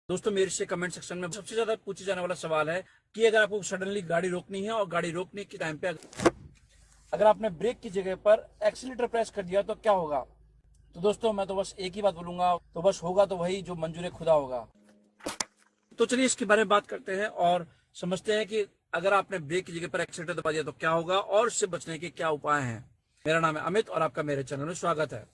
दोस्तों मेरे से कमेंट सेक्शन में सबसे ज्यादा पूछे जाने वाला सवाल है कि अगर आपको सडनली गाड़ी रोकनी है और गाड़ी रोकने के टाइम पे अगर आपने ब्रेक की जगह पर एक्सीलेटर प्रेस कर दिया तो क्या होगा। तो दोस्तों मैं तो बस एक ही बात बोलूंगा, तो बस होगा तो वही जो मंजूर खुदा होगा। तो चलिए इसके बारे में बात करते हैं और समझते हैं कि अगर आपने ब्रेक की जगह पर एक्सीलेटर दबा दिया तो क्या होगा और इससे बचने के क्या उपाय हैं। मेरा नाम है अमित और आपका मेरे चैनल में स्वागत है।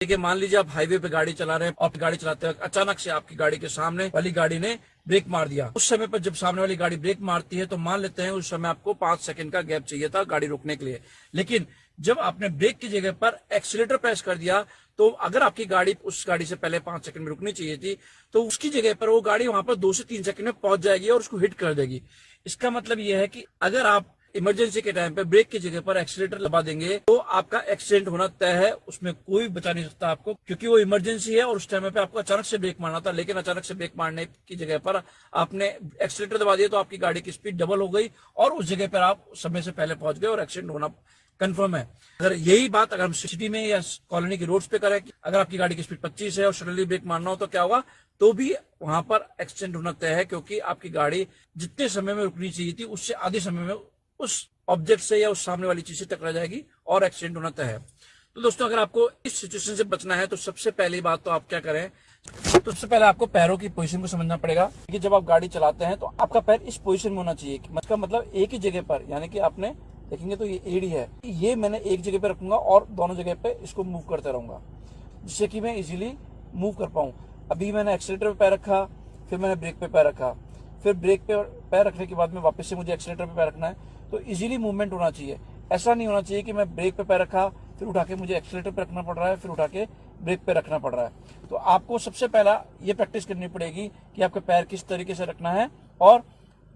देखिए, मान लीजिए आप हाईवे पे गाड़ी चला रहे हैं और गाड़ी चलाते वक्त अचानक से आपकी गाड़ी के सामने वाली गाड़ी ने ब्रेक मार दिया। उस समय पर जब सामने वाली गाड़ी ब्रेक मारती है तो मान लेते हैं उस समय आपको 5 सेकंड का गैप चाहिए था गाड़ी रोकने के लिए, लेकिन जब आपने ब्रेक की जगह पर एक्सीलेटर प्रेस कर दिया तो अगर आपकी गाड़ी उस गाड़ी से पहले 5 सेकंड में रुकनी चाहिए थी तो उसकी जगह पर वो गाड़ी वहां पर 2 से 3 सेकंड में पहुंच जाएगी और उसको हिट कर देगी। इसका मतलब यह है कि अगर आप इमरजेंसी के टाइम पे ब्रेक की जगह पर एक्सीलेटर दबा देंगे तो आपका एक्सीडेंट होना तय है, उसमें कोई बचा नहीं सकता आपको, क्योंकि वो इमरजेंसी है और उस टाइम पे आपको अचानक से ब्रेक मारना था, लेकिन अचानक से ब्रेक मारने की जगह पर आपने एक्सीलेटर दबा दिया तो आपकी गाड़ी की स्पीड डबल हो गई और उस जगह पर आप समय से पहले पहुंच गए और एक्सीडेंट होना कंफर्म है। अगर यही बात अगर हम सिटी में या कॉलोनी की रोड्स पे करें, अगर आपकी गाड़ी की स्पीड 25 है और सडनली ब्रेक मारना हो तो क्या होगा, तो भी वहां पर एक्सीडेंट होना तय है, क्योंकि आपकी गाड़ी जितने समय में रुकनी चाहिए थी उससे आधे समय में उस ऑब्जेक्ट से या उस सामने वाली चीज से टकरा जाएगी और एक्सीडेंट होना तय है। तो दोस्तों अगर आपको इस सिचुएशन से बचना है तो सबसे पहली बात तो आप क्या करें, तो सबसे पहले आपको पैरों की पोजीशन को समझना पड़ेगा कि जब आप गाड़ी चलाते हैं तो आपका पैर इस पोजीशन में होना चाहिए, मतलब एक ही जगह पर, यानी कि आपने देखेंगे तो ये एड़ी है, ये मैंने एक जगह पे रखूंगा और दोनों जगह पे इसको मूव करते रहूंगा जिससे कि मैं इजीली मूव कर पाऊं। अभी मैंने एक्सीलेटर पे पैर रखा, फिर मैंने ब्रेक पे पैर रखा, फिर ब्रेक पे पैर रखने के बाद में वापस से मुझे एक्सीलेटर पे पैर रखना है, तो इजीली मूवमेंट होना चाहिए। ऐसा नहीं होना चाहिए कि मैं ब्रेक पे पैर रखा फिर उठा के मुझे एक्सीलेटर पे रखना पड़ रहा है, फिर उठा के ब्रेक पे रखना पड़ रहा है। तो आपको सबसे पहला ये प्रैक्टिस करनी पड़ेगी कि आपके पैर किस तरीके से रखना है और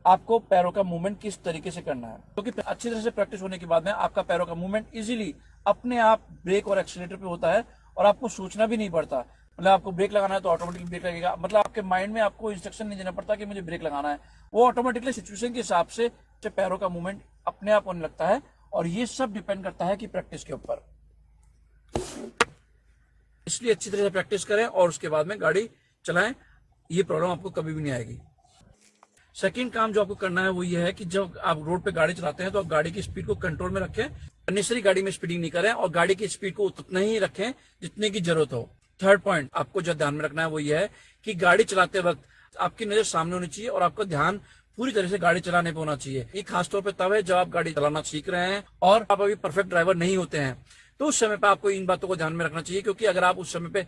आपको पैरों का मूवमेंट किस तरीके से करना है, क्योंकि तो अच्छी तरह से प्रैक्टिस होने के बाद में आपका पैरों का मूवमेंट इजीली अपने आप ब्रेक और एक्सीलेटर पे होता है और आपको सोचना भी नहीं पड़ता। मतलब आपको ब्रेक लगाना है तो ऑटोमेटिक ब्रेक लगेगा, मतलब आपके माइंड में आपको इंस्ट्रक्शन नहीं देना पड़ता कि मुझे ब्रेक लगाना है, वो ऑटोमेटिकली सिचुएशन के हिसाब से पैरों का मूवमेंट अपने आप होने लगता है। और ये सब डिपेंड करता है कि प्रैक्टिस के ऊपर, इसलिए अच्छी तरह से प्रैक्टिस करें और उसके बाद में गाड़ी चलाएं, ये प्रॉब्लम आपको कभी भी नहीं आएगी। सेकंड काम जो आपको करना है वो ये है कि जब आप रोड पे गाड़ी चलाते हैं तो आप गाड़ी की स्पीड को कंट्रोल में रखें, अननेसेसरी गाड़ी में स्पीडिंग नहीं करें और गाड़ी की स्पीड को उतना ही रखें जितने की जरूरत हो। थर्ड पॉइंट आपको जो ध्यान में रखना है वो ये है कि गाड़ी चलाते वक्त आपकी नजर सामने होनी चाहिए और आपका ध्यान पूरी तरह से गाड़ी चलाने पे होना चाहिए। ये खासतौर पे तब है जब आप गाड़ी चलाना सीख रहे हैं और आप अभी परफेक्ट ड्राइवर नहीं होते हैं, तो उस समय पे आपको इन बातों को ध्यान में रखना चाहिए, क्योंकि अगर आप उस समय पे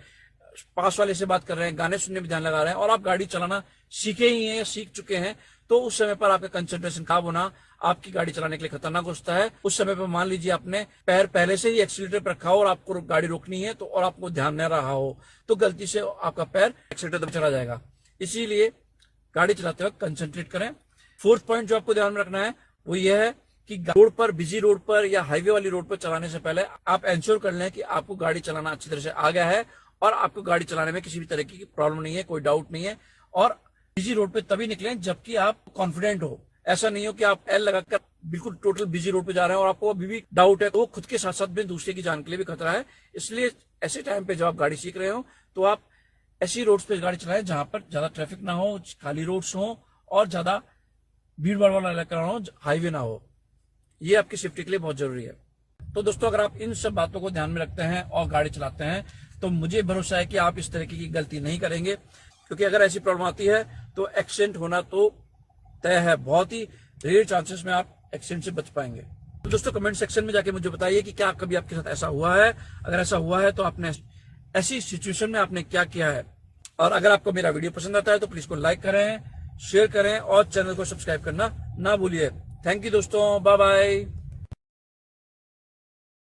पास वाले से बात कर रहे हैं, गाने सुनने में ध्यान लगा रहे हैं और आप गाड़ी चलाना सीखे ही हैं या सीख चुके हैं, तो उस समय पर आपका कंसंट्रेशन खराब होना आपकी गाड़ी चलाने के लिए खतरनाक होता है। उस समय पर मान लीजिए आपने पैर पहले से ही एक्सीलेटर पर रखा हो और आपको गाड़ी रोकनी है तो और आपको ध्यान नहीं रहा हो तो गलती से आपका पैर एक्सीलेटर पर चला जाएगा। इसीलिए गाड़ी चलाते वक्त कंसंट्रेट करें। फोर्थ पॉइंट जो आपको ध्यान में रखना है वो ये है कि रोड पर, बिजी रोड पर या हाईवे वाली रोड पर चलाने से पहले आप इंश्योर कर लें कि आपको गाड़ी चलाना अच्छी तरह से आ गया है और आपको गाड़ी चलाने में किसी भी तरह की प्रॉब्लम नहीं है, कोई डाउट नहीं है। और बिजी रोड पे तभी निकलें जबकि आप कॉन्फिडेंट हो। ऐसा नहीं हो कि आप एल लगाकर बिल्कुल टोटल बिजी रोड पे जा रहे हैं और आपको अभी भी डाउट है, तो वो खुद के साथ साथ में दूसरे की जान के लिए भी खतरा है। इसलिए ऐसे टाइम पे जब आप गाड़ी सीख रहे हो तो आप ऐसी रोड्स पे गाड़ी चलाएं जहां पर ज्यादा ट्रैफिक ना हो, खाली रोड्स हो और ज्यादा भीड़ भाड़ वाला इलाका ना हो, हाईवे ना हो। ये आपकी सेफ्टी के लिए बहुत जरूरी है। तो दोस्तों अगर आप इन सब बातों को ध्यान में रखते हैं और गाड़ी चलाते हैं तो मुझे भरोसा है कि आप इस तरह की गलती नहीं करेंगे, क्योंकि अगर ऐसी प्रॉब्लम आती है तो एक्सीडेंट होना तो तय है। बहुत ही रेयर चांसेस में आप एक्सीडेंट से बच पाएंगे। तो दोस्तों कमेंट सेक्शन में जाके मुझे बताइए कि क्या कभी आपके साथ ऐसा हुआ है, अगर ऐसा हुआ है तो आपने ऐसी सिचुएशन में आपने क्या किया है। और अगर आपको मेरा वीडियो पसंद आता है तो प्लीज को लाइक करें, शेयर करें और चैनल को सब्सक्राइब करना ना भूलिए। थैंक यू दोस्तों, बाय बाय।